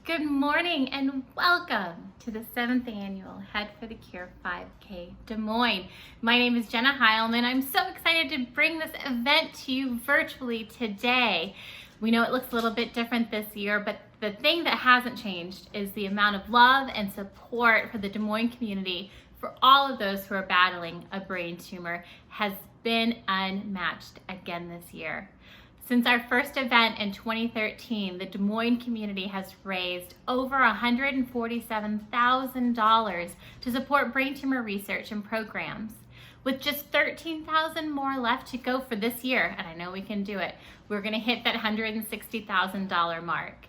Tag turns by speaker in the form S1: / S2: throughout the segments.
S1: Good morning and welcome to the 7th annual Head for the Cure 5K Des Moines. My name is Jenna Heilman. I'm so excited to bring this event to you virtually today. We know it looks a little bit different this year, but the thing that hasn't changed is the amount of love and support for the Des Moines community for all of those who are battling a brain tumor has been unmatched again this year. Since our first event in 2013, the Des Moines community has raised over $147,000 to support brain tumor research and programs. With just $13,000 more left to go for this year, and I know we can do it, we're going to hit that $160,000 mark.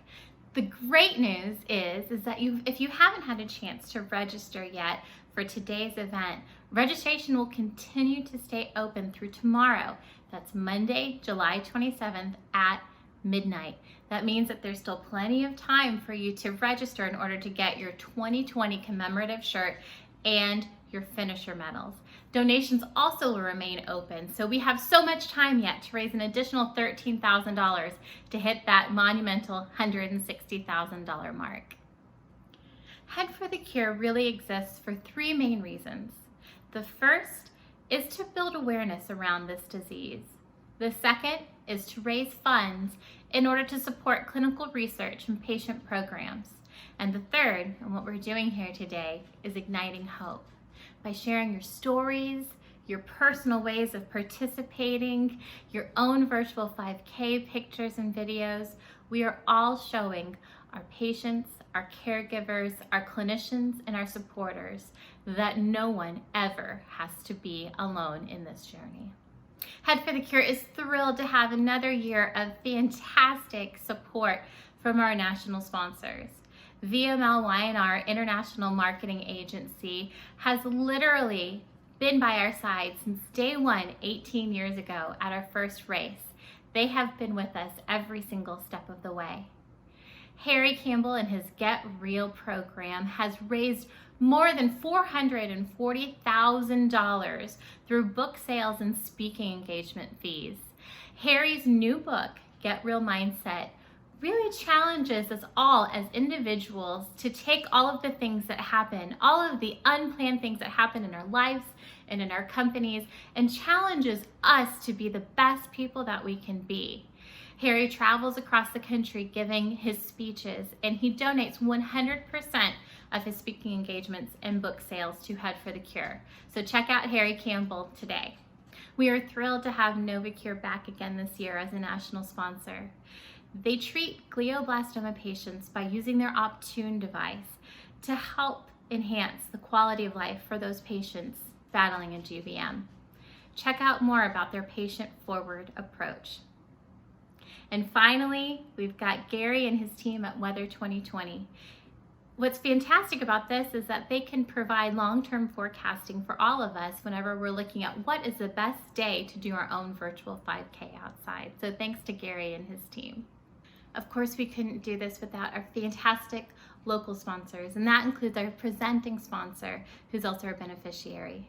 S1: The great news is that if you haven't had a chance to register yet for today's event, registration will continue to stay open through tomorrow. That's Monday, July 27th at midnight. That means that there's still plenty of time for you to register in order to get your 2020 commemorative shirt and your finisher medals. Donations also will remain open, so we have so much time yet to raise an additional $13,000 to hit that monumental $160,000 mark. Head for the Cure really exists for three main reasons. The first is to build awareness around this disease. The second is to raise funds in order to support clinical research and patient programs. And the third, and what we're doing here today, is igniting hope. By sharing your stories, your personal ways of participating, your own virtual 5K pictures and videos, we are all showing our patients, our caregivers, our clinicians, and our supporters that no one ever has to be alone in this journey. Head for the Cure is thrilled to have another year of fantastic support from our national sponsors. VMLY, our international marketing agency, has literally been by our side since day one, 18 years ago at our first race. They have been with us every single step of the way. Harry Campbell and his Get Real program has raised more than $440,000 through book sales and speaking engagement fees. Harry's new book, Get Real Mindset, really challenges us all as individuals to take all of the things that happen, all of the unplanned things that happen in our lives and in our companies, and challenges us to be the best people that we can be. Harry travels across the country giving his speeches, and he donates 100% of his speaking engagements and book sales to Head for the Cure. So check out Harry Campbell today. We are thrilled to have Novacure back again this year as a national sponsor. They treat glioblastoma patients by using their Optune device to help enhance the quality of life for those patients battling a GBM. Check out more about their patient-forward approach. And finally, we've got Gary and his team at Weather 2020. What's fantastic about this is that they can provide long-term forecasting for all of us whenever we're looking at what is the best day to do our own virtual 5K outside. So thanks to Gary and his team. Of course, we couldn't do this without our fantastic local sponsors, and that includes our presenting sponsor, who's also our beneficiary.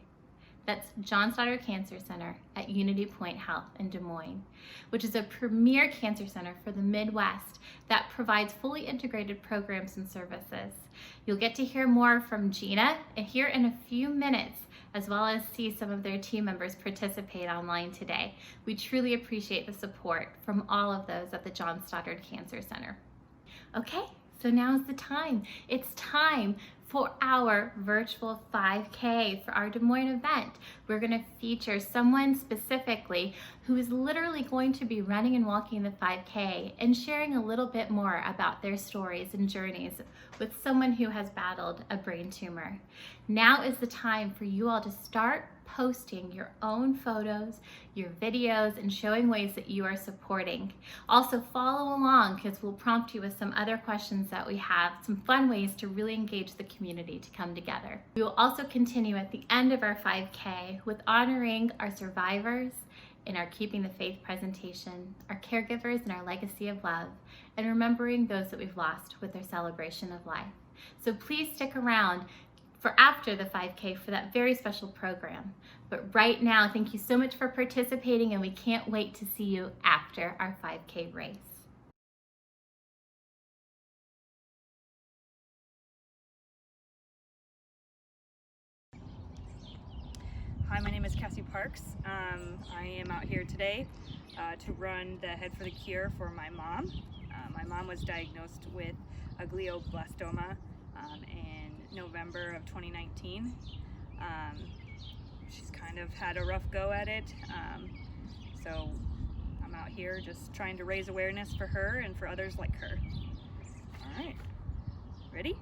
S1: That's John Stoddard Cancer Center at Unity Point Health in Des Moines, which is a premier cancer center for the Midwest that provides fully integrated programs and services. You'll get to hear more from Gina here in a few minutes, as well as see some of their team members participate online today. We truly appreciate the support from all of those at the John Stoddard Cancer Center. Okay, so now's the time. It's time for our virtual 5K for our Des Moines event. We're going to feature someone specifically who is literally going to be running and walking the 5K and sharing a little bit more about their stories and journeys with someone who has battled a brain tumor. Now is the time for you all to start posting your own photos, your videos, and showing ways that you are supporting. Also follow along because we'll prompt you with some other questions that we have, some fun ways to really engage the community to come together. We will also continue at the end of our 5K with honoring our survivors in our Keeping the Faith presentation, our caregivers and our legacy of love, and remembering those that we've lost with their celebration of life. So please stick around for after the 5K for that very special program. But right now, thank you so much for participating, and we can't wait to see you after our 5K race.
S2: Hi, my name is Cassie Parks. I am out here today to run the Head for the Cure for my mom. My mom was diagnosed with a glioblastoma in November of 2019. She's kind of had a rough go at it, so I'm out here just trying to raise awareness for her and for others like her. All right, ready?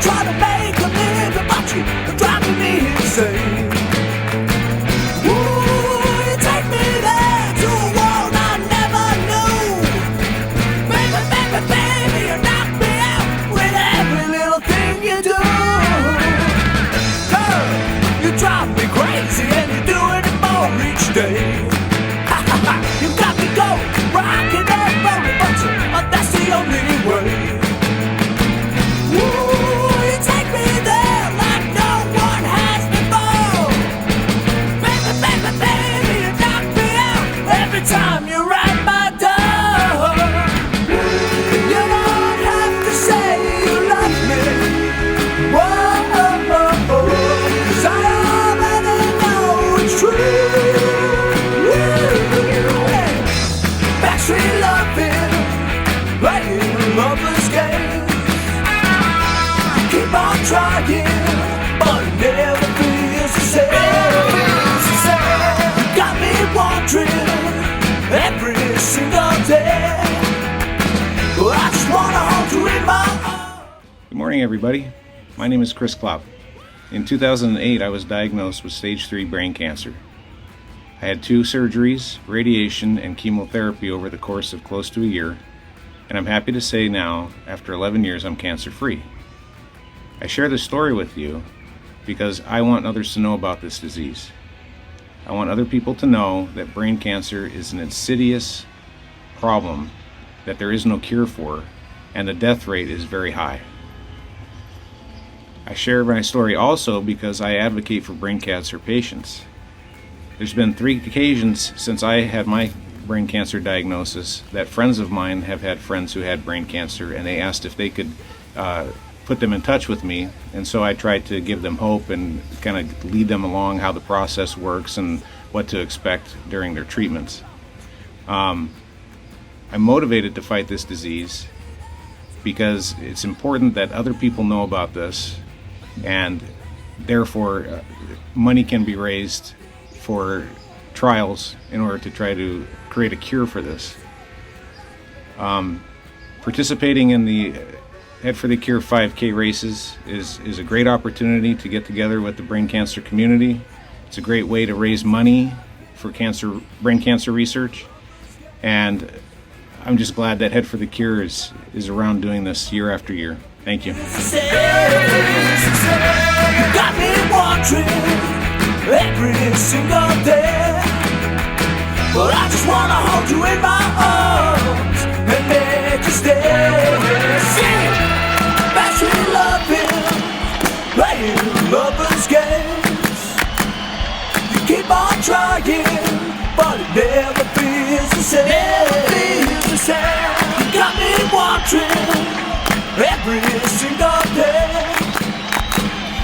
S3: try to make a living, but you're driving me insane. Ooh, you take me there to a world I never knew. Baby, baby, baby, you knock me out with every little thing you do. Girl, you drive me crazy and you're doing it more each day. Ha ha ha, you got me going, rocking and rolling, but that's the only way. Ooh, you take me there like no one has before. Baby, baby, baby, you knock me out every time you're at my door. You don't have to say you love me. Whoa, 'cause I already know it's true. Backstreet loving, playing lover's game. Keep on trying, but it never feels the same. You got me wondering every single day. Well, I just wanna hold you in my arms.
S4: Good morning, everybody. My name is Chris Klopp. In 2008, I was diagnosed with stage 3 brain cancer. I had 2 surgeries, radiation, and chemotherapy over the course of close to a year, and I'm happy to say now, after 11 years, I'm cancer-free. I share this story with you because I want others to know about this disease. I want other people to know that brain cancer is an insidious problem that there is no cure for, and the death rate is very high. I share my story also because I advocate for brain cancer patients. There's been 3 occasions since I had my brain cancer diagnosis that friends of mine have had friends who had brain cancer, and they asked if they could put them in touch with me, and so I tried to give them hope and kind of lead them along how the process works and what to expect during their treatments. I'm motivated to fight this disease because it's important that other people know about this, and therefore money can be raised for trials in order to try to create a cure for this. Participating in the Head for the Cure 5K races is a great opportunity to get together with the brain cancer community. It's a great way to raise money for brain cancer research, and I'm just glad that Head for the Cure is around doing this year after year. Thank you.
S3: You got me wondering every single day, but I just wanna hold you in my arms and make you stay. Sing, backstreet loving, playing lover's games. You keep on trying, but it never feels the same. Never feels the same. You got me wondering every single day,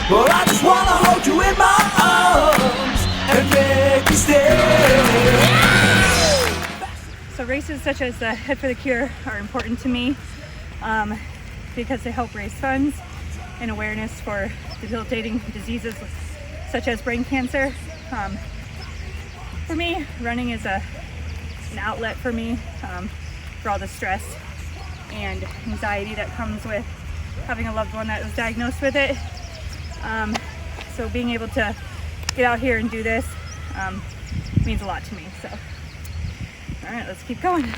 S3: but I just wanna hold you in my arms and make you stay.
S2: So races such as the Head for the Cure are important to me because they help raise funds and awareness for debilitating diseases such as brain cancer. For me, running is an outlet for me for all the stress and anxiety that comes with having a loved one that was diagnosed with it. So being able to get out here and do this means a lot to me. So, all right, let's keep going.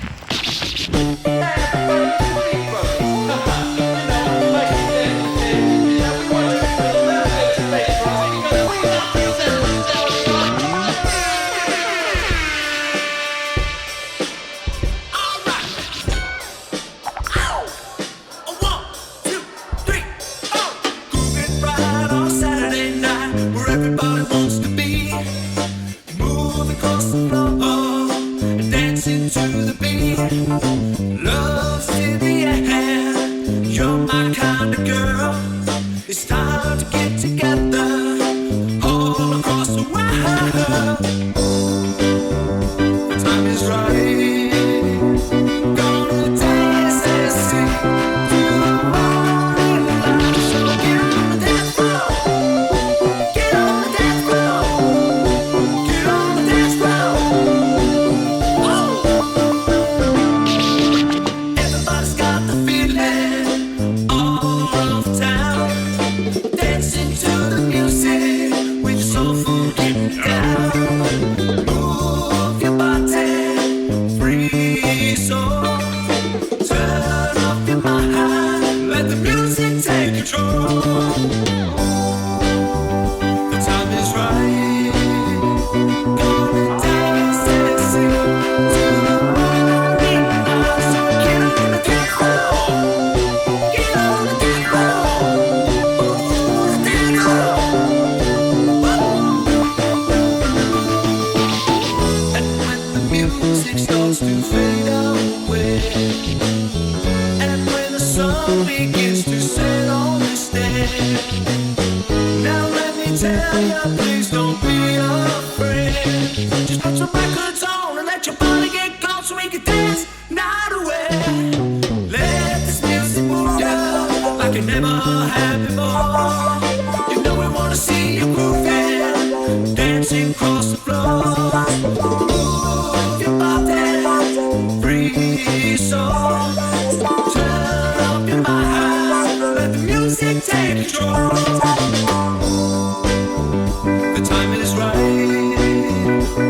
S3: Love's in the air, you're my kind of girl. It's time to get together all across the world. The time is right. Gonna dance and sing to the morning light. So get on the dance floor. Get on the dance floor. Get on the dance floor. Everybody's got the feeling all over town. control. The time is right. Gonna dance and sing to the morning light. So get on the dance floor. Get on the dance floor. Ooh, the dance floor. And when the music starts to fade away, and when the sun begins to set on the stage, now let me tell you, please don't be afraid. Just put some records on and let your body get gone so we can dance night away. Let this music move down like it never had before. You know we wanna see you grooving, dancing across the floor. Move your body, free soul. Turn up your mind, let the music take control. The time is right.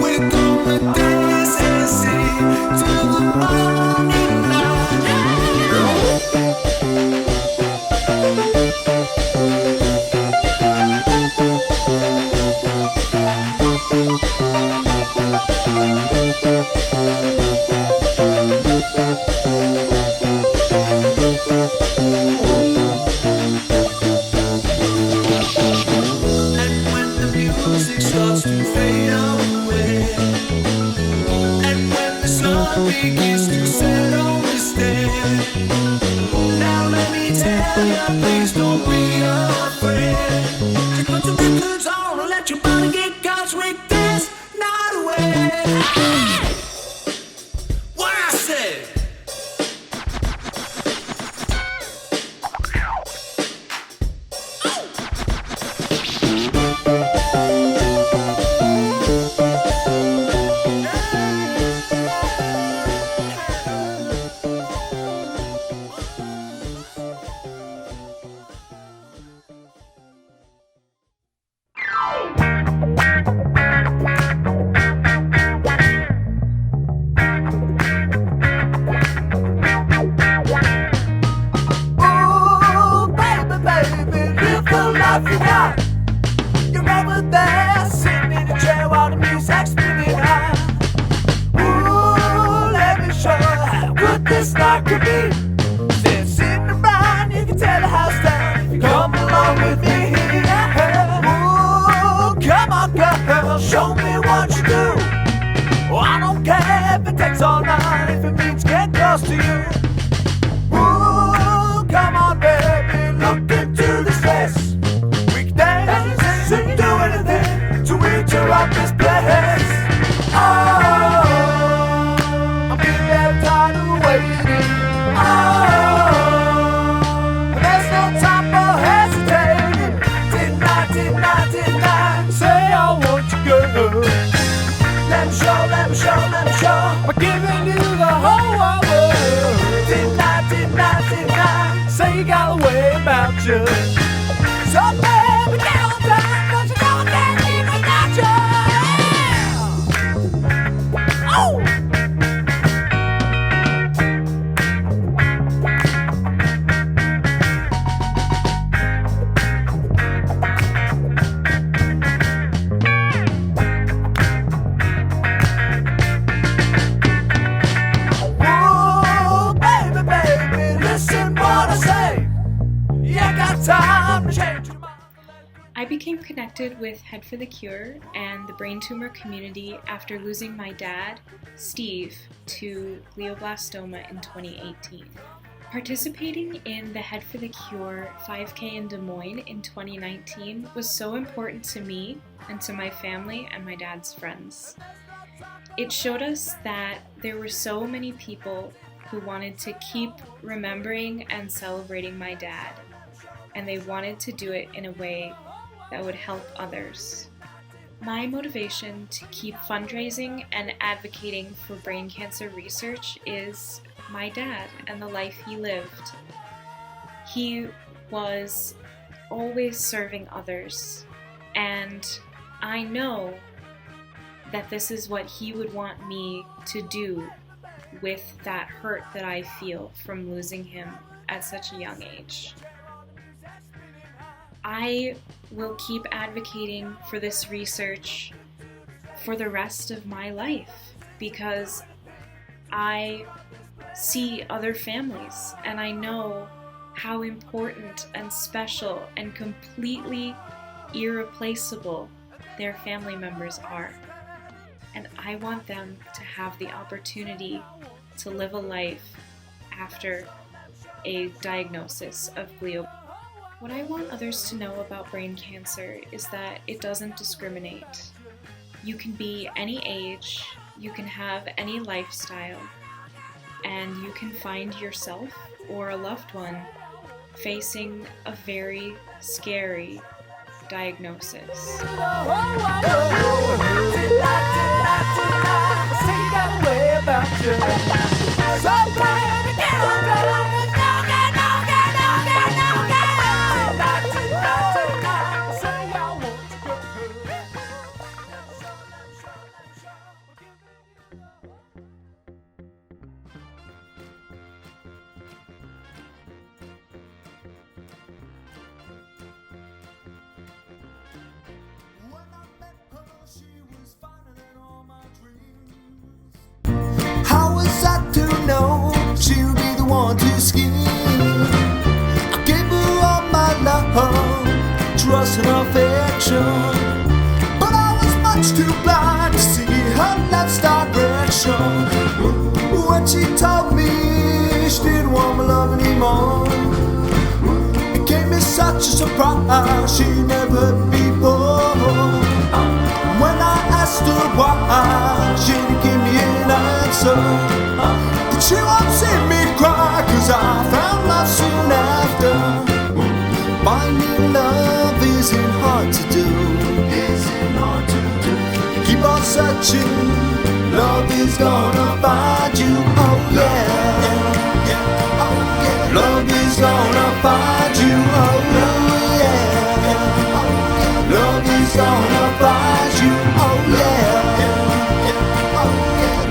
S3: We're gonna dance and sing till the morning light. And when the music starts to fade away, and when the sun begins to set on the stage, now let me tell you, please don't be afraid. Just put the records on and let your body get gone so we can dance night away. What I said. Ooh, baby, baby, live the life you got. You're over there, sitting in a chair while the music's spinning high. Ooh, let me show you how good this night could be. Instead of sitting around, you can tell the house down if you come along with me. Ooh, come on, girl, show me what you do. Oh, I don't care if it takes all night, if it means get close to you. Ooh, come on, baby, look into this face. We can dance and do anything to interrupt this place. Oh, I'm getting tired of waiting. Oh, there's no time for hesitating. Deny, say I want you, girl. Let me show, let me show, let me show. I'm giving you the whole wide world. Deny, say you got a way about you. So baby, get on time, 'cause you know I can't live without you. Oh! Ooh, baby, baby, listen what I say. You got time to change your mind.
S5: I became connected with Head for the Cure and the brain tumor community after losing my dad, Steve, to glioblastoma in 2018. Participating in the Head for the Cure 5K in Des Moines in 2019 was so important to me and to my family and my dad's friends. It showed us that there were so many people who wanted to keep remembering and celebrating my dad, and they wanted to do it in a way that would help others. My motivation to keep fundraising and advocating for brain cancer research is my dad and the life he lived. He was always serving others, and I know that this is what he would want me to do with that hurt that I feel from losing him at such a young age. I will keep advocating for this research for the rest of my life because I see other families and I know how important and special and completely irreplaceable their family members are. And I want them to have the opportunity to live a life after a diagnosis of glioblastoma. What I want others to know about brain cancer is that it doesn't discriminate. You can be any age, you can have any lifestyle, and you can find yourself or a loved one facing a very scary diagnosis.
S3: How was I to know she'll be the one to scheme? I gave her all my love, trust and affection, but I was much too blind to see her love's direction. When she told me she didn't want my love anymore, it gave me such a surprise she never heard before. When I asked her why, she didn't give me an answer. But she won't see me cry, 'cause I found love soon after. Finding love isn't hard to do. Keep on searching, love is gonna find you. Oh yeah, love is gonna find you. Oh yeah, love is gonna find you. Oh yeah,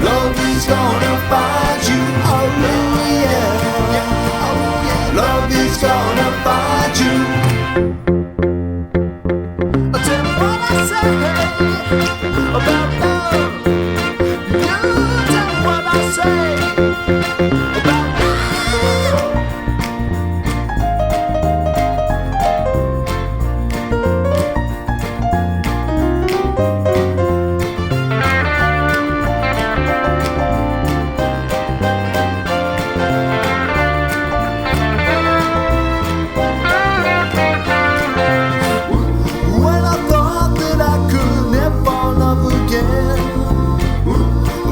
S3: love is gonna find you. Oh yeah, love is gonna find you. Tell me what I say about love. You tell me what I say about love. When I thought that I could never love again,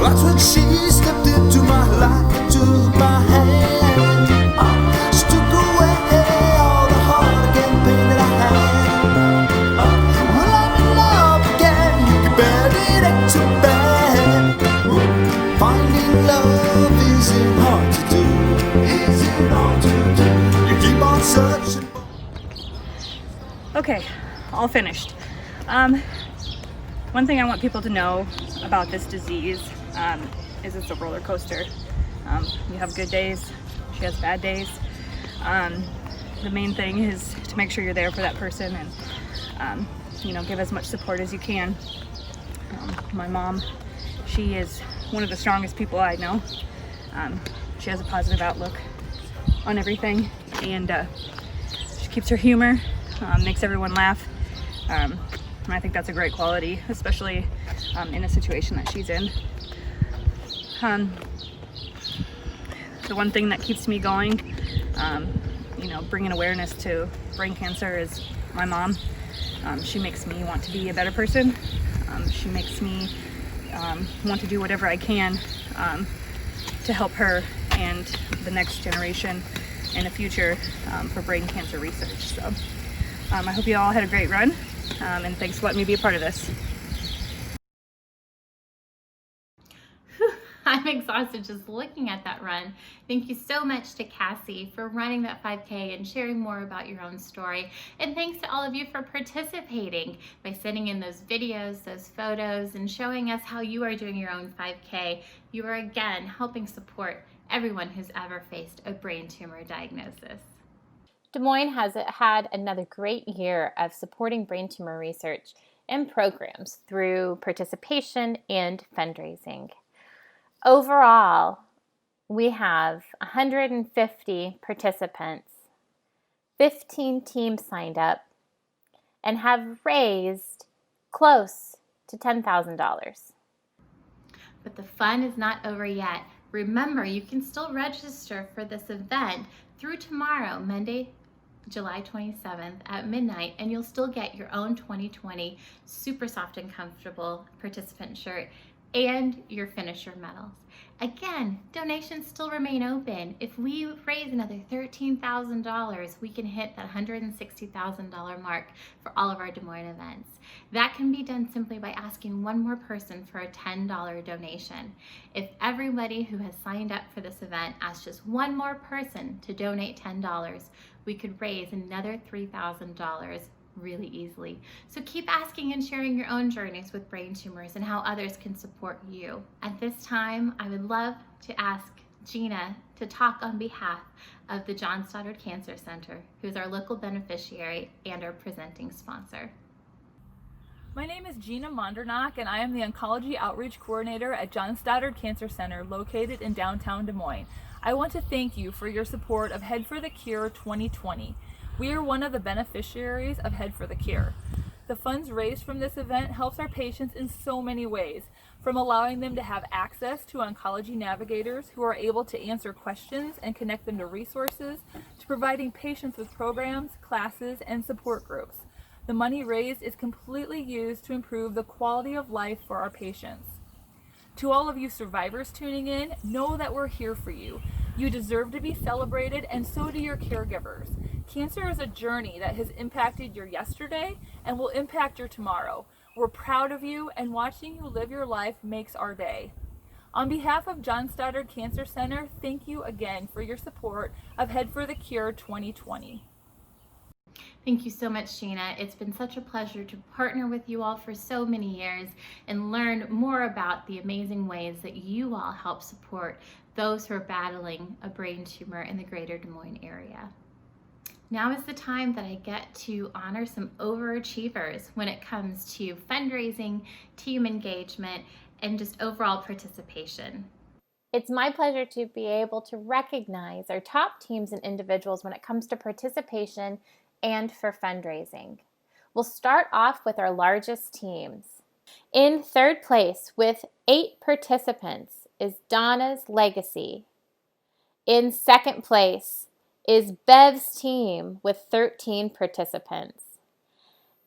S3: that's when she stepped into my life and took my hand. She took away all the heartache and pain that I had. Well, I'm in love again, you can bet it ain't too bad. Finding love isn't hard to do. You keep on searching.
S2: Okay, all finished. One thing I want people to know about this disease is it's a roller coaster. You have good days, she has bad days. The main thing is to make sure you're there for that person and give as much support as you can. My mom, she is one of the strongest people I know. She has a positive outlook on everything, and she keeps her humor, makes everyone laugh. And I think that's a great quality, especially in a situation that she's in. The one thing that keeps me going, bringing awareness to brain cancer is my mom. She makes me want to be a better person. She makes me want to do whatever I can to help her and the next generation in the future for brain cancer research. So I hope you all had a great run, and thanks for letting me be a part of this.
S1: I'm exhausted just looking at that run. Thank you so much to Cassie for running that 5K and sharing more about your own story. And thanks to all of you for participating by sending in those videos, those photos, and showing us how you are doing your own 5K. You are again helping support everyone who's ever faced a brain tumor diagnosis. Des Moines has had another great year of supporting brain tumor research and programs through participation and fundraising. Overall, we have 150 participants, 15 teams signed up, and have raised close to $10,000. But the fun is not over yet. Remember, you can still register for this event through tomorrow, Monday, July 27th at midnight, and you'll still get your own 2020 super soft and comfortable participant shirt and your finisher medals. Again, donations still remain open. If we raise another $13,000, we can hit that $160,000 mark for all of our Des Moines events. That can be done simply by asking one more person for a $10 donation. If everybody who has signed up for this event asks just one more person to donate $10, we could raise another $3,000 really easily. So keep asking and sharing your own journeys with brain tumors and how others can support you. At this time, I would love to ask Gina to talk on behalf of the John Stoddard Cancer Center, who is our local beneficiary and our presenting sponsor.
S6: My name is Gina Mondernock, and I am the Oncology Outreach Coordinator at John Stoddard Cancer Center, located in downtown Des Moines. I want to thank you for your support of Head for the Cure 2020. We are one of the beneficiaries of Head for the Cure. The funds raised from this event helps our patients in so many ways, from allowing them to have access to oncology navigators who are able to answer questions and connect them to resources, to providing patients with programs, classes, and support groups. The money raised is completely used to improve the quality of life for our patients. To all of you survivors tuning in, know that we're here for you. You deserve to be celebrated, and so do your caregivers. Cancer is a journey that has impacted your yesterday and will impact your tomorrow. We're proud of you, and watching you live your life makes our day. On behalf of John Stoddard Cancer Center, thank you again for your support of Head for the Cure 2020.
S1: Thank you so much, Gina. It's been such a pleasure to partner with you all for so many years and learn more about the amazing ways that you all help support those who are battling a brain tumor in the greater Des Moines area. Now is the time that I get to honor some overachievers when it comes to fundraising, team engagement, and just overall participation. It's my pleasure to be able to recognize our top teams and individuals when it comes to participation and for fundraising. We'll start off with our largest teams. In third place with 8 participants is Donna's Legacy. In second place is Bev's team with 13 participants.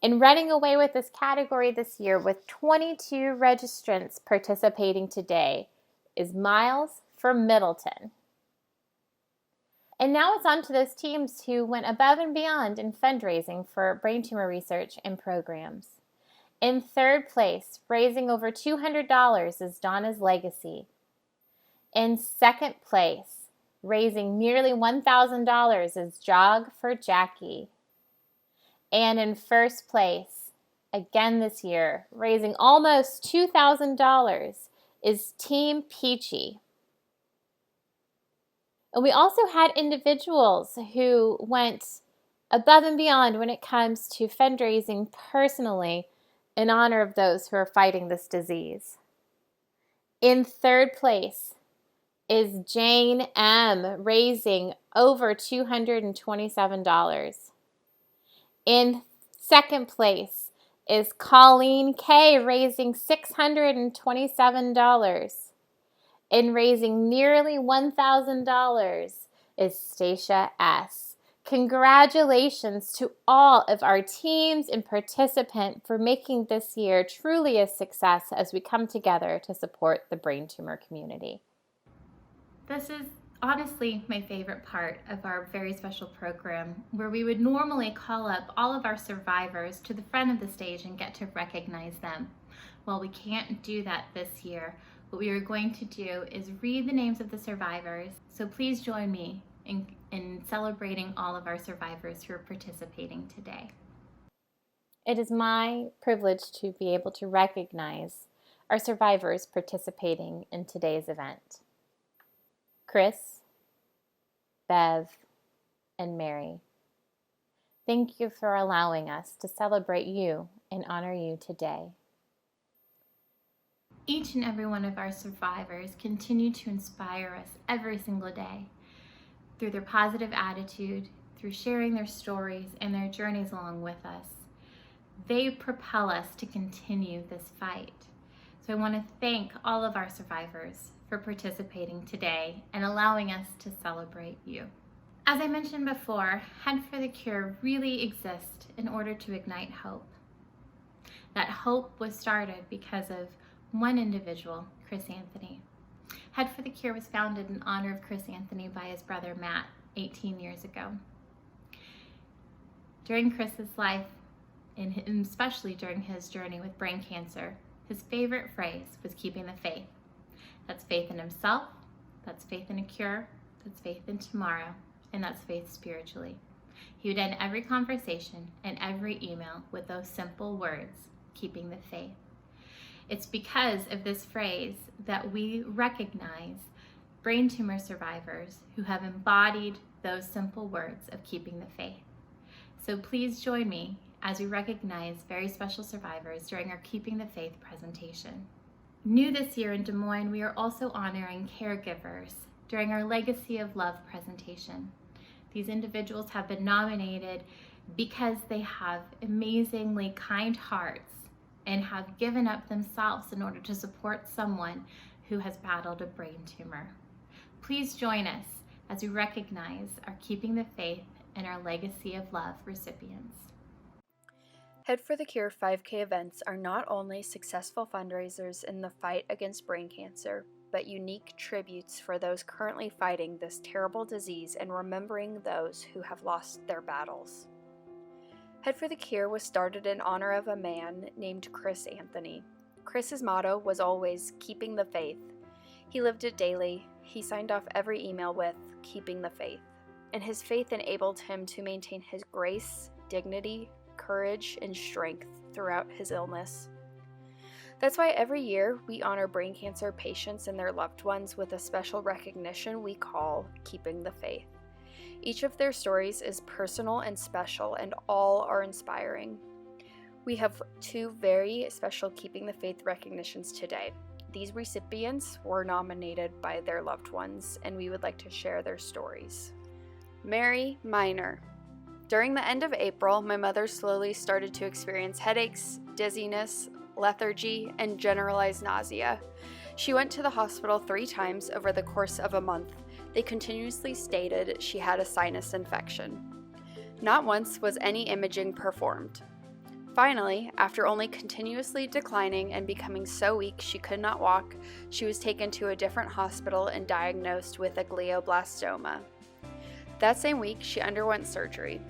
S1: And running away with this category this year with 22 registrants participating today is Miles from Middleton. And now it's on to those teams who went above and beyond in fundraising for brain tumor research and programs. In third place, raising over $200 is Donna's Legacy. In second place, raising nearly $1,000 is Jog for Jackie. And in first place, again this year, raising almost $2,000 is Team Peachy. And we also had individuals who went above and beyond when it comes to fundraising personally in honor of those who are fighting this disease. In third place is Jane M., raising over $227. In second place is Colleen K., raising $627. In raising nearly $1,000 is Stacia S. Congratulations to all of our teams and participants for making this year truly a success as we come together to support the brain tumor community. This is honestly my favorite part of our very special program, where we would normally call up all of our survivors to the front of the stage and get to recognize them. Well, we can't do that this year. What we are going to do is read the names of the survivors, so please join me in celebrating all of our survivors who are participating today. It is my privilege to be able to recognize our survivors participating in today's event. Chris, Bev, and Mary, Thank you for allowing us to celebrate you and honor you today. Each and every one of our survivors continue to inspire us every single day through their positive attitude, through sharing their stories and their journeys along with us. They propel us to continue this fight. So I want to thank all of our survivors for participating today and allowing us to celebrate you. As I mentioned before, Head for the Cure really exists in order to ignite hope. That hope was started because of one individual, Chris Anthony. Head for the Cure was founded in honor of Chris Anthony by his brother Matt 18 years ago. During Chris's life, and especially during his journey with brain cancer, his favorite phrase was keeping the faith. That's faith in himself, that's faith in a cure, that's faith in tomorrow, and that's faith spiritually. He would end every conversation and every email with those simple words, keeping the faith. It's because of this phrase that we recognize brain tumor survivors who have embodied those simple words of keeping the faith. So please join me as we recognize very special survivors during our Keeping the Faith presentation. New this year in Des Moines, we are also honoring caregivers during our Legacy of Love presentation. These individuals have been nominated because they have amazingly kind hearts and have given up themselves in order to support someone who has battled a brain tumor. Please join us as we recognize our Keeping the Faith and our Legacy of Love recipients.
S7: Head for the Cure 5K events are not only successful fundraisers in the fight against brain cancer, but unique tributes for those currently fighting this terrible disease and remembering those who have lost their battles. Head for the Cure was started in honor of a man named Chris Anthony. Chris's motto was always keeping the faith. He lived it daily. He signed off every email with keeping the faith, and his faith enabled him to maintain his grace, dignity, courage, and strength throughout his illness. That's why every year we honor brain cancer patients and their loved ones with a special recognition we call Keeping the Faith. Each of their stories is personal and special, and all are inspiring. We have two very special Keeping the Faith recognitions today. These recipients were nominated by their loved ones, and we would like to share their stories. Mary Miner. During the end of April, my mother slowly started to experience headaches, dizziness, lethargy, and generalized nausea. She went to the hospital 3 times over the course of a month. They continuously stated she had a sinus infection. Not once was any imaging performed. Finally, after only continuously declining and becoming so weak she could not walk, she was taken to a different hospital and diagnosed with a glioblastoma. That same week, she underwent surgery.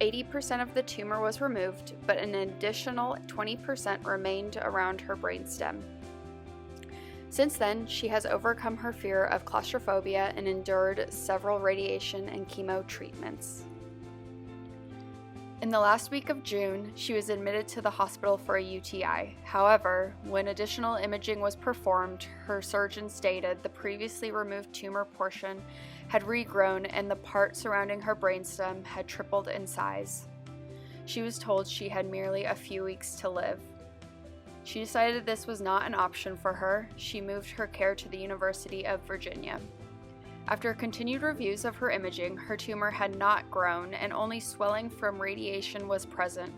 S7: 80% of the tumor was removed, but an additional 20% remained around her brainstem. Since then, she has overcome her fear of claustrophobia and endured several radiation and chemo treatments. In the last week of June, she was admitted to the hospital for a UTI. However, when additional imaging was performed, her surgeon stated the previously removed tumor portion had regrown and the part surrounding her brainstem had tripled in size. She was told she had merely a few weeks to live. She decided this was not an option for her. She moved her care to the University of Virginia. After continued reviews of her imaging, her tumor had not grown and only swelling from radiation was present.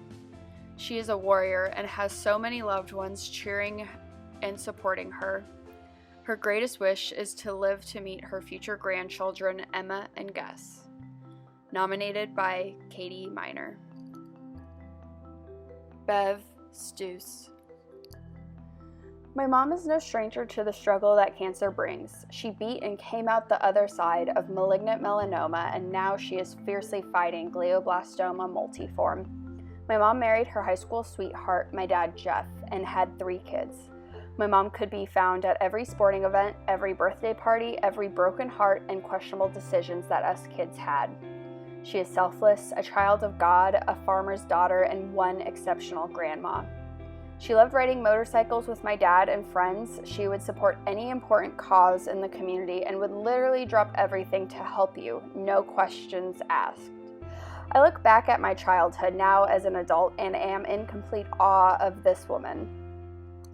S7: She is a warrior and has so many loved ones cheering and supporting her. Her greatest wish is to live to meet her future grandchildren, Emma and Gus. Nominated by Katie Miner. Bev Stoos. My mom is no stranger to the struggle that cancer brings. She beat and came out the other side of malignant melanoma, and now she is fiercely fighting glioblastoma multiforme. My mom married her high school sweetheart, my dad Jeff, and had 3 kids. My mom could be found at every sporting event, every birthday party, every broken heart, and questionable decisions that us kids had. She is selfless, a child of God, a farmer's daughter, and one exceptional grandma. She loved riding motorcycles with my dad and friends. She would support any important cause in the community and would literally drop everything to help you, no questions asked. I look back at my childhood now as an adult and am in complete awe of this woman.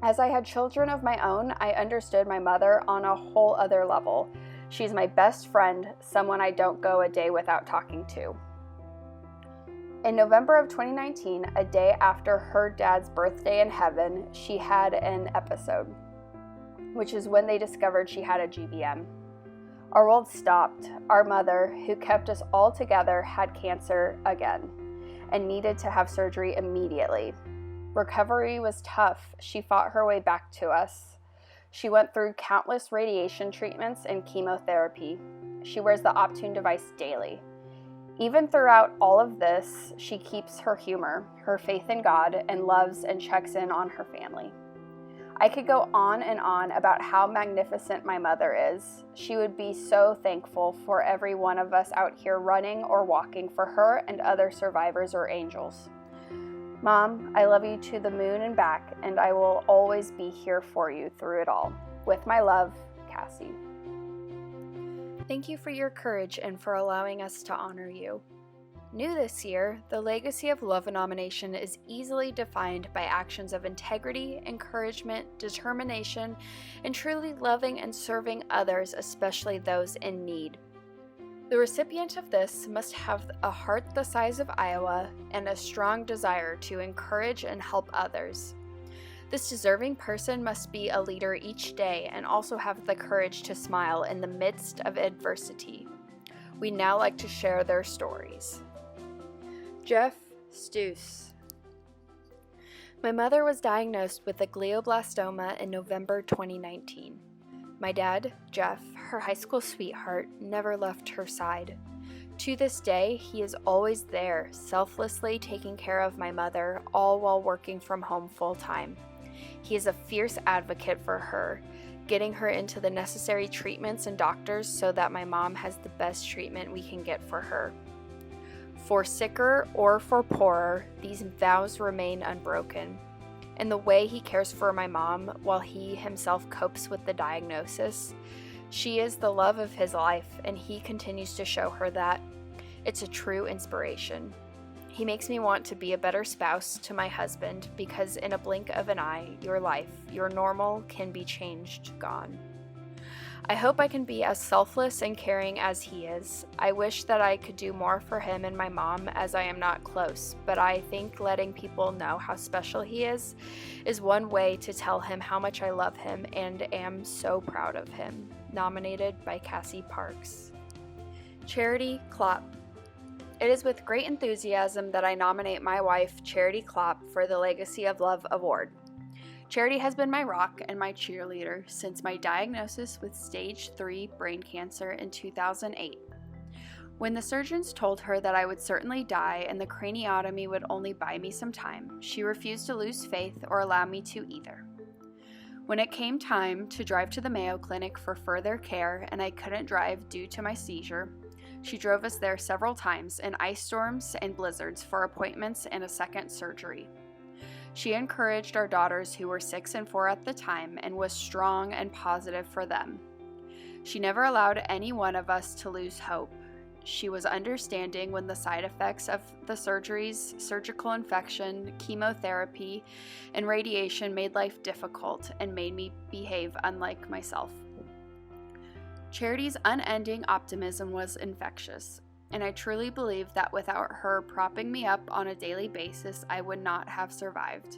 S7: As I had children of my own, I understood my mother on a whole other level. She's my best friend, someone I don't go a day without talking to. In November of 2019, a day after her dad's birthday in heaven, she had an episode, which is when they discovered she had a GBM. Our world stopped. Our mother, who kept us all together, had cancer again and needed to have surgery immediately. Recovery was tough. She fought her way back to us. She went through countless radiation treatments and chemotherapy. She wears the Optune device daily. Even throughout all of this, she keeps her humor, her faith in God, and loves and checks in on her family. I could go on and on about how magnificent my mother is. She would be so thankful for every one of us out here running or walking for her and other survivors or angels. Mom, I love you to the moon and back, and I will always be here for you through it all. With my love, Cassie. Thank you for your courage and for allowing us to honor you. New this year, the Legacy of Love nomination is easily defined by actions of integrity, encouragement, determination, and truly loving and serving others, especially those in need. The recipient of this must have a heart the size of Iowa and a strong desire to encourage and help others. This deserving person must be a leader each day and also have the courage to smile in the midst of adversity. We now like to share their stories. Jeff Stoos. My mother was diagnosed with a glioblastoma in November 2019. My dad, Jeff, her high school sweetheart, never left her side. To this day, he is always there, selflessly taking care of my mother, all while working from home full-time. He is a fierce advocate for her, getting her into the necessary treatments and doctors so that my mom has the best treatment we can get for her. For sicker or for poorer, these vows remain unbroken. And the way he cares for my mom while he himself copes with the diagnosis, she is the love of his life, and he continues to show her that. It's a true inspiration. He makes me want to be a better spouse to my husband because in a blink of an eye, your life, your normal, can be changed, gone. I hope I can be as selfless and caring as he is. I wish that I could do more for him and my mom as I am not close, but I think letting people know how special he is one way to tell him how much I love him and am so proud of him. Nominated by Cassie Parks. Charity Klopp. It is with great enthusiasm that I nominate my wife, Charity Klopp, for the Legacy of Love Award. Charity has been my rock and my cheerleader since my diagnosis with stage 3 brain cancer in 2008. When the surgeons told her that I would certainly die and the craniotomy would only buy me some time, she refused to lose faith or allow me to either. When it came time to drive to the Mayo Clinic for further care and I couldn't drive due to my seizure, she drove us there several times in ice storms and blizzards for appointments and a second surgery. She encouraged our daughters who were 6 and 4 at the time and was strong and positive for them. She never allowed any one of us to lose hope. She was understanding when the side effects of the surgeries, surgical infection, chemotherapy, and radiation made life difficult and made me behave unlike myself. Charity's unending optimism was infectious, and I truly believe that without her propping me up on a daily basis, I would not have survived.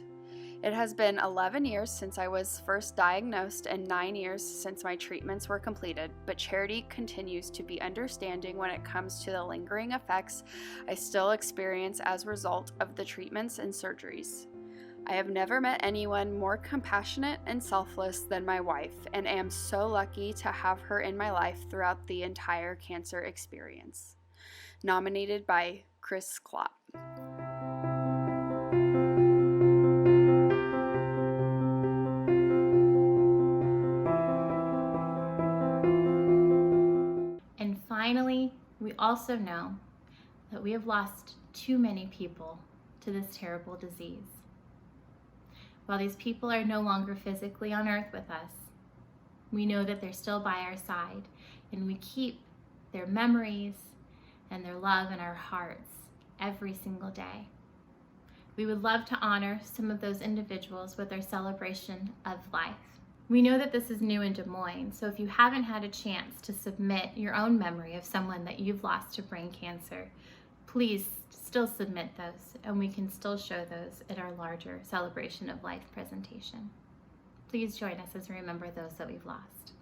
S7: It has been 11 years since I was first diagnosed and 9 years since my treatments were completed, but Charity continues to be understanding when it comes to the lingering effects I still experience as a result of the treatments and surgeries. I have never met anyone more compassionate and selfless than my wife, and am so lucky to have her in my life throughout the entire cancer experience. Nominated by Chris Klopp.
S1: And finally, we also know that we have lost too many people to this terrible disease. While these people are no longer physically on earth with us, we know that they're still by our side, and we keep their memories and their love in our hearts every single day. We would love to honor some of those individuals with our celebration of life. We know that this is new in Des Moines, so if you haven't had a chance to submit your own memory of someone that you've lost to brain cancer, please still submit those, and we can still show those at our larger celebration of life presentation. Please join us as we remember those that we've lost.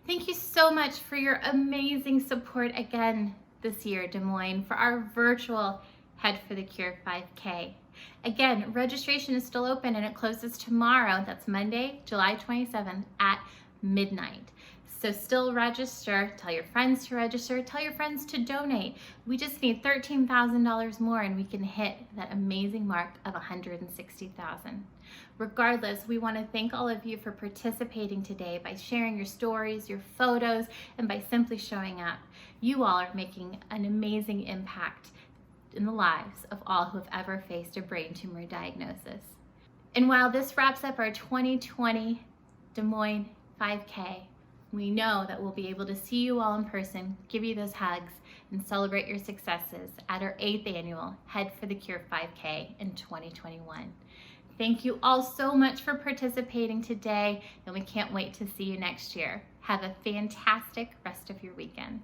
S1: Thank you so much for your amazing support again this year, Des Moines, for our virtual Head for the Cure 5K. Again, registration is still open and it closes tomorrow. That's Monday, July 27th at midnight. So still register, tell your friends to register, tell your friends to donate. We just need $13,000 more and we can hit that amazing mark of $160,000. Regardless, we want to thank all of you for participating today by sharing your stories, your photos, and by simply showing up. You all are making an amazing impact in the lives of all who have ever faced a brain tumor diagnosis. And while this wraps up our 2020 Des Moines 5K, we know that we'll be able to see you all in person, give you those hugs, and celebrate your successes at our 8th annual Head for the Cure 5K in 2021. Thank you all so much for participating today, and we can't wait to see you next year. Have a fantastic rest of your weekend.